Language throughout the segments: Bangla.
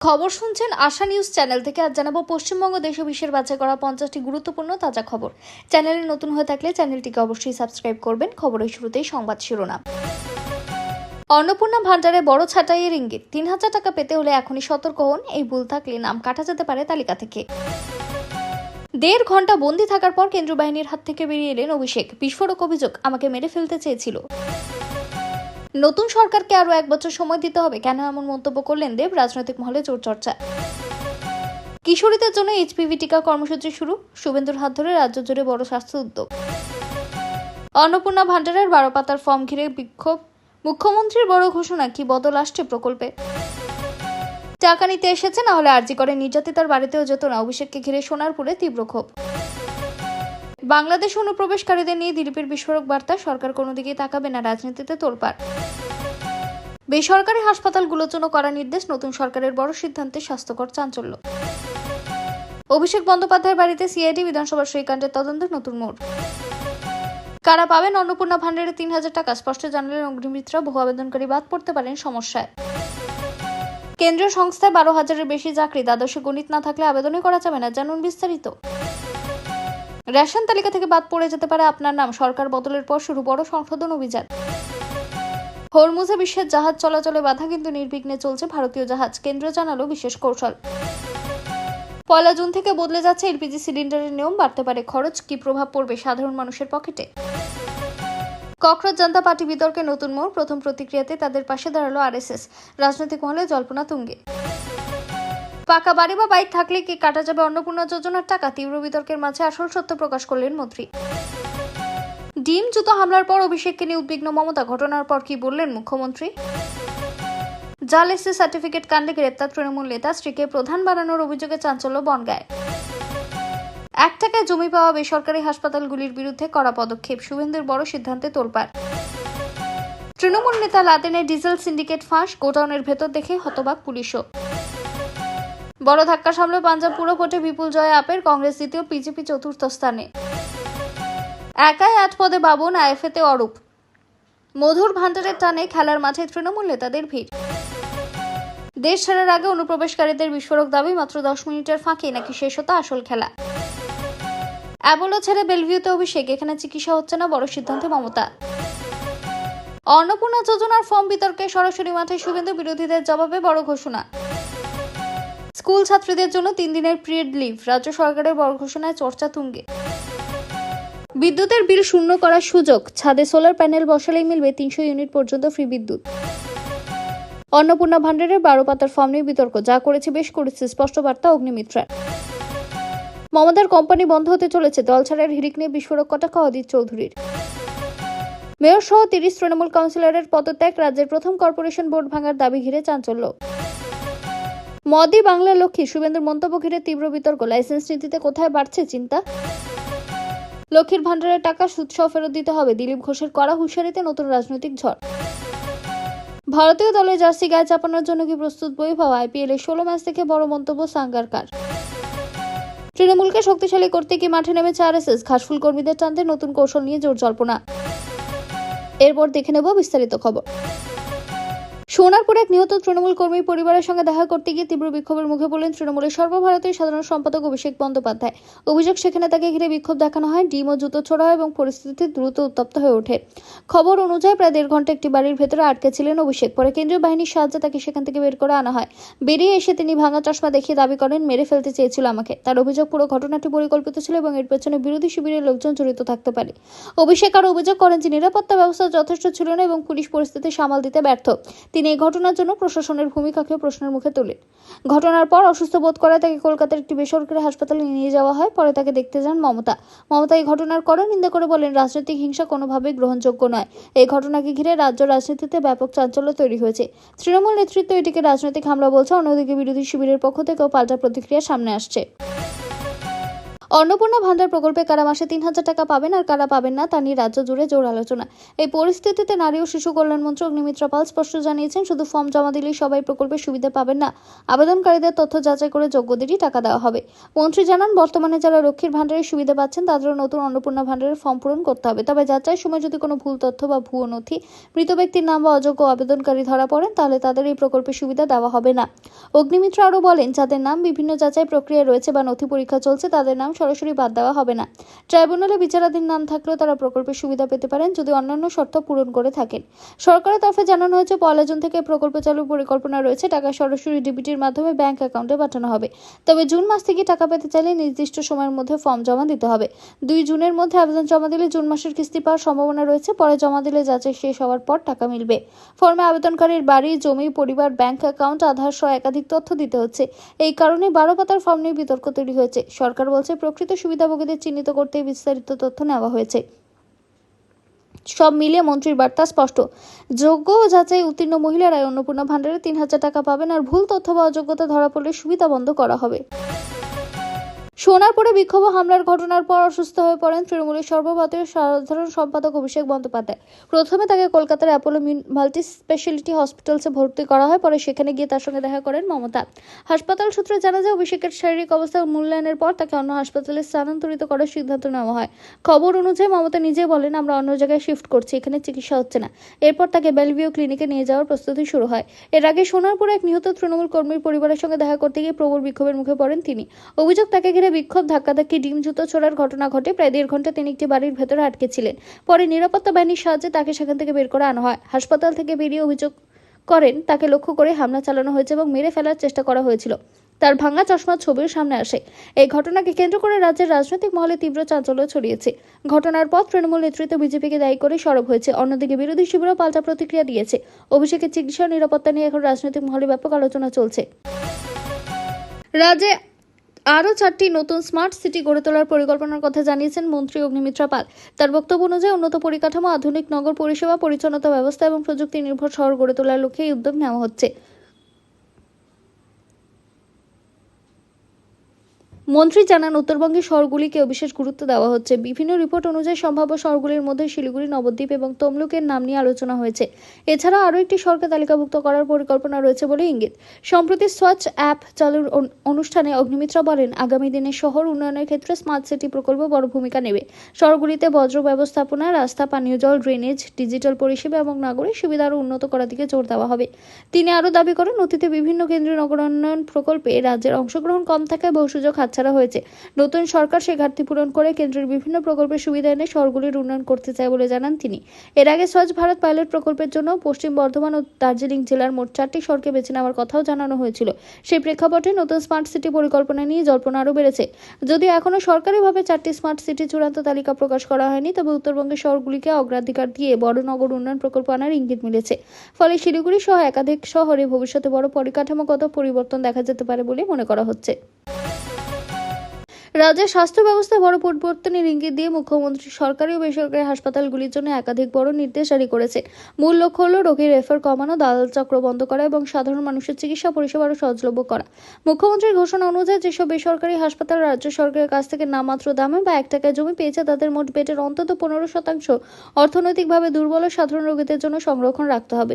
খবর শুনছেন আশা নিউজ চ্যানেল থেকে। আজ জানাবো পশ্চিমবঙ্গ দেশ ও বিশ্বের বাছাই করা 50টি গুরুত্বপূর্ণ তাজা খবর। চ্যানেলে নতুন হয়ে থাকলে চ্যানেলটিকে অবশ্যই সাবস্ক্রাইব করবেন। খবরের শুরুতেই সংবাদ শিরোনাম। অন্নপূর্ণা ভান্ডারে বড় ছাঁটাইয়ের ইঙ্গিত। 3000 টাকা পেতে হলে এখনই সতর্ক হন, এই ভুল থাকলে নাম কাটা যেতে পারে তালিকা থেকে। 1.5 ঘন্টা বন্দী থাকার পর কেন্দ্রীয় বাহিনীর হাত থেকে বেরিয়ে এলেন অভিষেক। বিস্ফোরক অভিযোগ, আমাকে মেরে ফেলতে চেয়েছিল। নতুন সরকারকে আরো 1 বছর সময় দিতে হবে, কেন এমন মন্তব্য করলেন দেব? রাজনৈতিক মহলে জোর চর্চা। কিশোরীদের জন্য এইচপিভি টিকা কর্মসূচি শুরু। শুভেন্দুর হাত ধরে রাজ্য জুড়ে বড় স্বাস্থ্য উদ্যোগ। অন্নপূর্ণা ভান্ডারের 12 পাতার ফর্ম ঘিরে বিক্ষোভ। মুখ্যমন্ত্রীর বড় ঘোষণা, কি বদল আসছে প্রকল্পে? টাকা নিতে এসেছে, না হলে আরজি করে নির্যাতিতার বাড়িতেও যেত না। অভিষেককে ঘিরে সোনারপুরে তীব্র ক্ষোভ। বাংলাদেশ অনুপ্রবেশকারীদের নিয়ে দিলীপের বিস্ফোরক বার্তা, সরকার কোনো দিকেই তাকাবে না, রাজনীতিতে তোলপাড়। বেসরকারি হাসপাতালগুলোর জন্য করা নির্দেশ, নতুন সরকারের বড় সিদ্ধান্তে স্বাস্থ্যকর চাঞ্চল্য। অভিষেক বন্দ্যোপাধ্যায়ের বাড়িতে সিআইডি, বিধানসভার শ্রীকান্তের তদন্তে নতুন মোড়। কারা পাবেন অন্নপূর্ণা ভান্ডারে 3000 টাকা, স্পষ্ট জানালেন অগ্নিমিত্রা। বহু আবেদনকারী বাদ পড়তে পারেন সমস্যায়। কেন্দ্রীয় সংস্থায় 12,000-এর বেশি চাকরি, দ্বাদশে গণিত না থাকলে আবেদনই করা যাবে না, জানুন বিস্তারিত। রেশন তালিকা থেকে বাদ পড়ে যেতে পারে আপনার নাম, সরকার বদলের পর শুরু বড় সংশোধন অভিযান। হরমুজে বিশ্বের জাহাজ চলাচলে বাধা, কিন্তু নির্বিঘ্নে চলছে ভারতীয় জাহাজ, কেন্দ্র জানালো বিশেষ কৌশল। 1 জুন থেকে বদলে যাচ্ছে এলপিজি সিলিন্ডারের নিয়ম, বাড়তে পারে খরচ, কি প্রভাব পড়বে সাধারণ মানুষের পকেটে? ককরোচ জনতা পার্টি বিতর্কে নতুন মোড়, প্রথম প্রতিক্রিয়াতে তাদের পাশে দাঁড়ালো আরএসএস, রাজনৈতিক মহলে জল্পনা তুঙ্গে। পাকা বাড়ি বা বাইক থাকলে কি কাটা যাবে অন্নপূর্ণা যোজনার টাকা? তীব্র বিতর্কের মাঝে আসল সত্য প্রকাশ করলেন মন্ত্রী। ডিম জুতো হামলার পর অভিষেককে নিয়ে উদ্বিগ্ন মমতা, ঘটনার পর কি বললেন মুখ্যমন্ত্রী? জাল এসসি সার্টিফিকেট কাণ্ডে গ্রেপ্তার তৃণমূল নেতা, স্ত্রীকে প্রধান বানানোর অভিযোগে চাঞ্চল্য বনগাঁয়। 1 টাকায় জমি পাওয়া বেসরকারি হাসপাতালগুলির বিরুদ্ধে কড়া পদক্ষেপ, শুভেন্দুর বড় সিদ্ধান্তে তোলপাড়। তৃণমূল নেতা লাদেনের ডিজেল সিন্ডিকেট ফাঁস, গোডাউনের ভেতর দেখে হতবাক পুলিশও। বড় ধাক্কা সামলে পাঞ্জাব পুরো ভোটে বিপুল জয় আপের, কংগ্রেস দ্বিতীয়, বিজেপি চতুর্থ স্থানে। একাই 8 পদে বাবন, আইএফএতে অরূপ। মধুর ভান্ডারের টানে খেলার মাঠে তৃণমূল নেতাদের ভিড়। দেশ ছাড়ার আগে অনুপ্রবেশকারীদের বিস্ফোরক দাবি, মাত্র 10 মিনিটের ফাঁকে নাকি শেষ হতো আসল খেলা। অ্যাবোলো ছেড়ে বেলভিউতে অভিষেক, এখানে চিকিৎসা হচ্ছে না, বড় সিদ্ধান্তে মমতা। অন্নপূর্ণা যোজনার ফর্ম বিতর্কে সরাসরি মাঠে শুভেন্দু, বিরোধীদের জবাবে বড় ঘোষণা। স্কুল ছাত্রীদের জন্য 3 দিনের পেইড লিভ, রাজ্য সরকারের বড় ঘোষণায় চর্চা তুঙ্গে। বিদ্যুতের বিল শূন্য করার সুযোগ, ছাদে সোলার প্যানেল বসালেই মিলবে 300 ইউনিট পর্যন্ত ফ্রি বিদ্যুৎ। অন্নপূর্ণা ভান্ডারের 12 পাতার ফর্ম নিয়ে বিতর্ক, যা করেছে বেশ করেছে, স্পষ্ট বার্তা অগ্নিমিত্রার। মমতার কোম্পানি বন্ধ হতে চলেছে, দল ছাড়ার হিড়িক নিয়ে বিস্ফোরক কটাক্ষ অদিত চৌধুরীর। মেয়র সহ 30 তৃণমূল কাউন্সিলরের পদত্যাগ, রাজ্যের প্রথম কর্পোরেশন বোর্ড ভাঙার দাবি ঘিরে চাঞ্চল্য। মোদি বাংলার লক্ষ্মী, শুভেন্দুর মন্তব্য ঘিরে তীব্র বিতর্ক, লাইসেন্স নীতিতে কোথায় বাড়ছে চিন্তা? লক্ষ্মীর ভান্ডারের টাকা সুদসহ ফেরত দিতে হবে, দিলীপ ঘোষের কড়া হুঁশিয়ারিতে নতুন রাজনৈতিক ঝড়। ভারতীয় দলের জার্সি গায়ে চাপানোর জন্য কি প্রস্তুত বৈভব? আইপিএল এর 16 ম্যাচ থেকে বড় মন্তব্য সাঙ্গারকার। তৃণমূলকে শক্তিশালী করতে কি মাঠে নেমেছে আরএসএস? ঘাসফুল কর্মীদের টানতে নতুন কৌশল নিয়ে জোর জল্পনা। এরপর দেখে নেব বিস্তারিত খবর। সোনারপুরে এক নিহত তৃণমূল কর্মীর পরিবারের সঙ্গে দেখা করতে গিয়ে তীব্র বিক্ষোভের মুখে পড়লেন তৃণমূলের সর্বভারতীয় সাধারণ সম্পাদক অভিষেক বন্দ্যোপাধ্যায়। অভিযোগ, সেখানে তাকে ঘিরে বিক্ষোভ দেখানো হয়, ডিম ও জুতো ছোড়া হয় এবং পরিস্থিতি দ্রুত উত্তপ্ত হয়ে ওঠে। খবর অনুযায়ী প্রায় 1.5 ঘন্টা একটি বাড়ির ভেতরে আটকে ছিলেন অভিষেক। পরে কেন্দ্রীয় বাহিনীর সাহায্যে তাকে সেখান থেকে বের করে আনা হয়। বেরিয়ে এসে তিনি ভাঙা চশমা দেখিয়ে দাবি করেন, মেরে ফেলতে চেয়েছিল আমাকে। তার অভিযোগ, পুরো ঘটনাটি পরিকল্পিত ছিল এবং এর পেছনে বিরোধী শিবিরের লোকজন জড়িত থাকতে পারে। অভিষেক আরও অভিযোগ করেন যে নিরাপত্তা ব্যবস্থা যথেষ্ট ছিল না এবং পুলিশ পরিস্থিতি সামাল দিতে ব্যর্থ। তিনি এই ঘটনার জন্য প্রশাসনের ভূমিকাকেও প্রশ্নের মুখে তোলেন। ঘটনার পর অসুস্থ বোধ করায় তাকে কলকাতার একটি বেসরকারি হাসপাতালে নিয়ে যাওয়া হয়। পরে তাকে দেখতে যান মমতা। মমতা এই ঘটনার কড়া নিন্দা করে বলেন, রাজনৈতিক হিংসা কোনোভাবেই গ্রহণযোগ্য নয়। এই ঘটনাকে ঘিরে রাজ্য রাজনীতিতে ব্যাপক চাঞ্চল্য তৈরি হয়েছে। তৃণমূল নেতৃত্ব এটিকে রাজনৈতিক হামলা বলছে, অন্যদিকে বিরোধী শিবিরের পক্ষ থেকেও পাল্টা প্রতিক্রিয়া সামনে আসছে। অন্নপূর্ণা ভান্ডার প্রকল্পে কারা মাসে 3,000 টাকা পাবেন আর কারা পাবেন না তা নিয়ে রাজ্য জুড়ে জোর আলোচনা। এই পরিস্থিতিতে নারী ও শিশু কল্যাণ মন্ত্রী অগ্নিমিত্রা পাল স্পষ্ট জানিয়েছেন, শুধু ফর্ম জমা দিলেই সবাই প্রকল্পের সুবিধা পাবেন না, আবেদনকারীদের তথ্য যাচাই করে যোগ্যদেরই টাকা দেওয়া হবে। মন্ত্রী জানান, বর্তমানে যারা লক্ষ্মীর ভান্ডারের সুবিধা পাচ্ছেন তাদেরও নতুন অন্নপূর্ণা ভান্ডারের ফর্ম পূরণ করতে হবে। তবে যাচাইয়ের সময় যদি কোনো ভুল তথ্য বা ভুয়ো নথি, মৃত ব্যক্তির নাম বা অযোগ্য আবেদনকারী ধরা পড়েন, তাহলে তাদের এই প্রকল্পের সুবিধা দেওয়া হবে না। অগ্নিমিত্রা আরও বলেন, যাদের নাম বিভিন্ন যাচাই প্রক্রিয়া রয়েছে বা নথি পরীক্ষা চলছে তাদের নাম সরাসরি বাদ দেওয়া হবে না। ট্রাইব্যুনালে বিচারাধীন নাম থাকলেও তারা প্রকল্পের সুবিধা পেতে পারেন যদি অন্যান্য শর্ত পূরণ করে থাকেন। সরকারের তরফে জানানো হয়েছে, 1 জুন থেকে প্রকল্প চালুর পরিকল্পনা রয়েছে। টাকা সরাসরি ডিবিটির মাধ্যমে ব্যাংক অ্যাকাউন্টে পাঠানো হবে। তবে জুন মাস থেকে টাকা পেতে চাইলে নির্দিষ্ট সময়ের মধ্যে ফর্ম জমা দিতে হবে। 2 জুনের মধ্যে আবেদন জমা দিলে জুন মাসের কিস্তি পাওয়ার সম্ভাবনা রয়েছে। পরে জমা দিলে যাচাই শেষ হওয়ার পর টাকা মিলবে। ফর্মে আবেদনকারীর বাড়ি, জমি, পরিবার, ব্যাংক অ্যাকাউন্ট, আধার সহ একাধিক তথ্য দিতে হচ্ছে। এই কারণে 12 পাতার ফর্ম নিয়ে বিতর্ক তৈরি হয়েছে। সরকার বলছে, প্রকৃত সুবিধাভোগীদের চিহ্নিত করতে বিস্তারিত তথ্য নেওয়া হয়েছে। সব মিলিয়ে মন্ত্রীর বার্তা স্পষ্ট, যোগ্য ও যাচাই উত্তীর্ণ মহিলারাই অন্নপূর্ণা ভান্ডারে 3,000 টাকা পাবেন আর ভুল তথ্য বা অযোগ্যতা ধরা পড়লে সুবিধা বন্ধ করা হবে। সোনারপুরে বিক্ষোভ হামলার ঘটনার পর অসুস্থ হয়ে পড়েন তৃণমূলের সর্বভারতীয় সাধারণ সম্পাদক অভিষেক বন্দ্যোপাধ্যায়। প্রথমে তাকে কলকাতার অ্যাপোলো মাল্টি স্পেশালিটি হসপিটালসে ভর্তি করা হয়। পরে সেখানে গিয়ে তার সঙ্গে দেখা করেন মমতা। হাসপাতাল সূত্রে জানা যায়, অভিষেকের শারীরিক অবস্থা মূল্যায়নের পর তাকে অন্য হাসপাতালে স্থানান্তরিত করার সিদ্ধান্ত নেওয়া হয়। খবর অনুযায়ী মমতা নিজে বলেন, আমরা অন্য জায়গায় শিফট করছি, এখানে চিকিৎসা হচ্ছে না। এরপর তাকে বেলভিউ ক্লিনিকে নিয়ে যাওয়ার প্রস্তুতি শুরু হয়। এর আগে সোনারপুরে এক নিহত তৃণমূল কর্মীর পরিবারের সঙ্গে দেখা করতে গিয়ে প্রবল বিক্ষোভের মুখে পড়েন তিনি। অভিযোগ, তাকে ঘিরে বিক্ষোভ, ধাক্কাধাক্কি, ডিম জুতো ছোড়ার ঘটনা ঘটে। প্রায় 1.5 ঘন্টা তিনি একটি বাড়ির ভেতরে আটকে ছিলেন। পরে নিরাপত্তা বাহিনীর সাহায্যে তাকে সেখান থেকে বের করে আনা হয়। হাসপাতাল থেকে বেরিয়ে অভিযোগ করেন, তাকে লক্ষ্য করে হামলা চালানো হয়েছে এবং মেরে ফেলার চেষ্টা করা হয়েছিল। তার ভাঙা চশমার ছবিও সামনে আসে। এই ঘটনাকে কেন্দ্র করে রাজ্যের রাজনৈতিক মহলে তীব্র চাঞ্চল্য ছড়িয়েছে। ঘটনার পর তৃণমূল নেতৃত্ব বিজেপিকে দায়ী করে সরব হয়েছে। অন্যদিকে বিরোধী শিবিরও পাল্টা প্রতিক্রিয়া দিয়েছে। অভিষেকের চিকিৎসা ও নিরাপত্তা নিয়ে এখন রাজনৈতিক মহলে ব্যাপক আলোচনা চলছে। রাজ্যে আরও 4টি নতুন স্মার্ট সিটি গড়ে তোলার পরিকল্পনার কথা জানিয়েছেন মন্ত্রী অগ্নিমিত্রা পাল। তার বক্তব্য অনুযায়ী, উন্নত পরিকাঠামো, আধুনিক নগর পরিষেবা, পরিচ্ছন্নতা ব্যবস্থা এবং প্রযুক্তি নির্ভর শহর গড়ে তোলার লক্ষ্যে এই উদ্যোগ নেওয়া হচ্ছে। মন্ত্রী জানান, উত্তরবঙ্গের শহরগুলিকেও বিশেষ গুরুত্ব দেওয়া হচ্ছে। বিভিন্ন রিপোর্ট অনুযায়ী সম্ভাব্য শহরগুলির মধ্যে শিলিগুড়ি, নবদ্বীপ এবং তমলুকের নাম নিয়ে আলোচনা হয়েছে। এছাড়াও আরও একটি শহরকে তালিকাভুক্ত করার পরিকল্পনা রয়েছে বলে ইঙ্গিত। সম্প্রতি স্বচ্ছ অ্যাপ চালুর অনুষ্ঠানে অগ্নিমিত্রা বলেন, আগামী দিনে শহর উন্নয়নের ক্ষেত্রে স্মার্ট সিটি প্রকল্প বড় ভূমিকা নেবে। শহরগুলিতে বজ্র ব্যবস্থাপনা, রাস্তা, পানীয় জল, ড্রেনেজ, ডিজিটাল পরিষেবা এবং নাগরিক সুবিধা আরও উন্নত করার দিকে জোর দেওয়া হবে। তিনি আরও দাবি করেন, অতীতে বিভিন্ন কেন্দ্রীয় নগরায়ণ প্রকল্পে রাজ্যের অংশগ্রহণ কম থাকায় বহু সুযোগ হাতছাড়া হয়েছে। নতুন সরকার সেই ঘাটতি পূরণ করে কেন্দ্রের বিভিন্ন প্রকল্পের সুবিধা এনে শহরগুলির উন্নয়ন করতে চায় বলে জানান তিনি। এর আগে স্বচ্ছ ভারত পাইলট প্রকল্পের জন্য পশ্চিম বর্ধমান ও দার্জিলিং জেলার মোট 4টি শহরকে বেছে নেওয়ার কথাও জানানো হয়েছিল। সেই প্রেক্ষাপটে নতুন স্মার্ট সিটি পরিকল্পনা নিয়ে জল্পনা আরও বেড়েছে। যদিও এখনও সরকারিভাবে 4টি স্মার্ট সিটি চূড়ান্ত তালিকা প্রকাশ করা হয়নি, তবে উত্তরবঙ্গের শহরগুলিকে অগ্রাধিকার দিয়ে বড় নগর উন্নয়ন প্রকল্প আনার ইঙ্গিত মিলেছে। ফলে শিলিগুড়ি সহ একাধিক শহরে ভবিষ্যতে বড় পরিকাঠামোগত পরিবর্তন দেখা যেতে পারে বলে মনে করা হচ্ছে। রাজ্যের স্বাস্থ্য ব্যবস্থায় বড় পরিবর্তনের ইঙ্গিত দিয়ে মুখ্যমন্ত্রী সরকারি ও বেসরকারি হাসপাতালগুলির জন্য একাধিক বড় নির্দেশ জারি করেছে। মূল লক্ষ্য হল রোগীর রেফার কমানো, দালাল চক্র বন্ধ করা এবং সাধারণ মানুষের চিকিৎসা পরিষেবা আরও সহজলভ্য করা। মুখ্যমন্ত্রীর ঘোষণা অনুযায়ী যেসব বেসরকারি হাসপাতাল রাজ্য সরকারের কাছ থেকে নামমাত্র দামে বা 1 টাকায় জমি পেয়েছে, তাদের মোট বেডের অন্তত 15% অর্থনৈতিকভাবে দুর্বল ও সাধারণ রোগীদের জন্য সংরক্ষণ রাখতে হবে।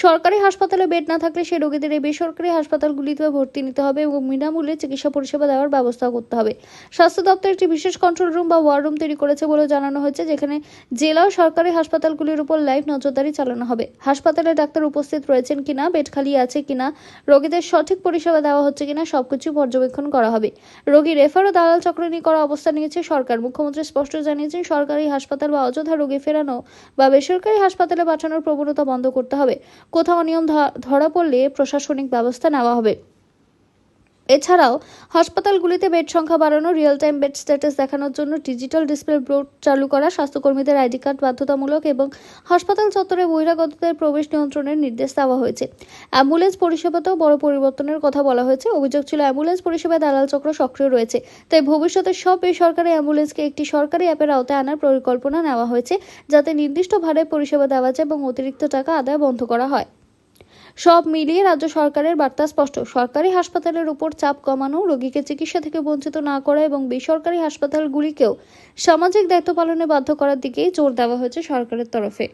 সরকারি হাসপাতালে বেড না থাকলে সেই রোগীদের এই বেসরকারি হাসপাতালগুলিতে ভর্তি নিতে হবে এবং বিনামূল্যে চিকিৎসা পরিষেবা দেওয়ার ব্যবস্থা করতে হবে। স্বাস্থ্য দপ্তর একটি বিশেষ কন্ট্রোল রুম বা ওয়ার রুম তৈরি করেছে বলে জানানো হয়েছে, যেখানে জেলা ও সরকারি হাসপাতালগুলির উপর লাইভ নজরদারি চালানো হবে। হাসপাতালে ডাক্তার উপস্থিত রয়েছেন কিনা, বেড খালি আছে কিনা, রোগীদের সঠিক পরিষেবা দেওয়া হচ্ছে কিনা সবকিছু পর্যবেক্ষণ করা হবে। রোগী রেফার ও দালাল চক্র নিয়ে করা অবস্থা নিয়েছে সরকার। মুখ্যমন্ত্রী স্পষ্ট জানিয়েছেন, সরকারি হাসপাতাল বা অযথা রোগী ফেরানো বা বেসরকারি হাসপাতালে পাঠানোর প্রবণতা বন্ধ করতে হবে। কোথাও অনিয়ম ধরা পড়লে প্রশাসনিক ব্যবস্থা নেওয়া হবে। এছাড়াও হাসপাতালগুলিতে বেড সংখ্যা বাড়ানো, রিয়েল টাইম বেড স্ট্যাটাস দেখানোর জন্য ডিজিটাল ডিসপ্লে বোর্ড চালু করা, স্বাস্থ্যকর্মীদের আইডি কার্ড বাধ্যতামূলক এবং হাসপাতাল চত্বরে বহিরাগতদের প্রবেশ নিয়ন্ত্রণের নির্দেশ দেওয়া হয়েছে। অ্যাম্বুলেন্স পরিষেবাতেও বড় পরিবর্তনের কথা বলা হয়েছে। অভিযোগ ছিল, অ্যাম্বুলেন্স পরিষেবায় দালাল চক্র সক্রিয় রয়েছে। তাই ভবিষ্যতে সব বেসরকারি অ্যাম্বুলেন্সকে একটি সরকারি অ্যাপের আওতায় আনার পরিকল্পনা নেওয়া হয়েছে, যাতে নির্দিষ্ট ভাড়ায় পরিষেবা দেওয়া যায় এবং অতিরিক্ত টাকা আদায় বন্ধ করা হয়। সব মিলিয়ে রাজ্য সরকারের বার্তা স্পষ্ট। সরকারি হাসপাতালের উপর চাপ কমানো, রোগীকে চিকিৎসা থেকে বঞ্চিত না করা এবং বেসরকারি হাসপাতালগুলিকেও সামাজিক দায়িত্ব পালনে বাধ্য করার দিকেই জোর দেওয়া হয়েছে সরকারের তরফে।